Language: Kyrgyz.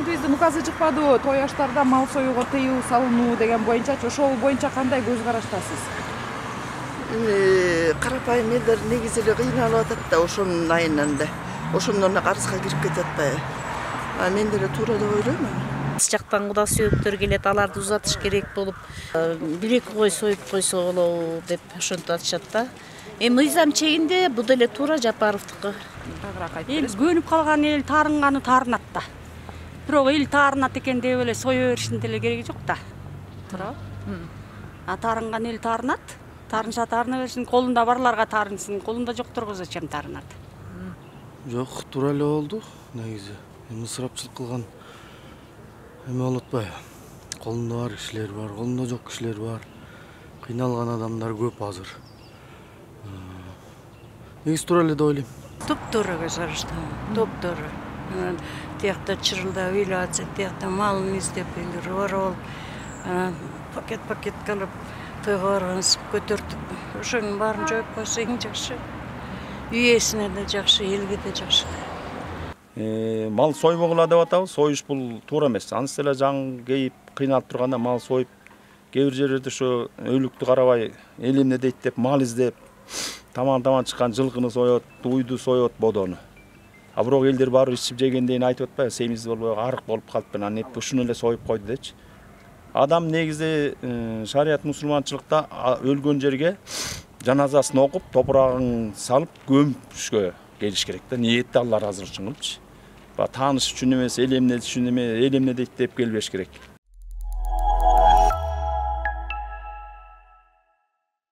президентибиздин указы чыкпадыбы, той аштарда мал союуга тыюу салынуу деген боюнчачы, ошол боюнча кандай көз караштасыз? Карапайым элдер негизи эле кыйналып атат да ошонун айынан да. Ошондон карызга кирип кетет атпайбы. Мен деле туура деп ойлойм. Кыз жактан куда сүйөктөр келет, аларды узатыш керек болуп, бир эки кой союп койсо болобу деп ошентип атышат да. Мыйзам чегинде бул деле туура Жапаровдуку. Эл көнүп калган эл таарынганы таарынат да. Бирок эл таарынат экен деп эле сое беришин деле кереги жок да. Туурабы? Таарынган эл таарынат. Таарынса таарына берсин, колунда барларга таарынсын, колунда жокторго зачем таарынат? Жок, туура эле болду. Негизи ысырапчылык кылган эме болуп атпайбы? Колунда бар кишилер бар, колунда жок кишилер бар. Кыйналган адамдар көп азыр. Негизи туура эле деп ойлойм. Топ-туура көз караштуу, топ-туура. Тиякта чырылдап ыйлап, тиякта малын издеп ворол, пакет кылып тойго баргансып көтөртүп, ошонун баарын жоюп койсо эң жакшы. Үй ээсине да жакшы, элге да жакшы. Мал соймогула деп атабыз. Союш бул туура эмес. Анысы эле жан кейип, кыйналып турганда мал союп, кээ бир жерлерде ошо өлүктү карабай, эл эмне дейт деп мал издеп, таман чыккан жылкыны соет, уйду соет, бодону. Бирок элдер баары ичип жегенден айтып атпайбы, семиз болбой, арык болуп калыптыр. Анан ушуну эле союп койду дечи. Адам негизи шарият мусулманчылыкта өлгөн жерге жаназасын окуп, топурагын салып көмүшкө келиш керек да. Ниетти Алла ыраазы үчүн кылчы. Тааныш үчүн эмес, эл эмне дейт деп келбеш керек.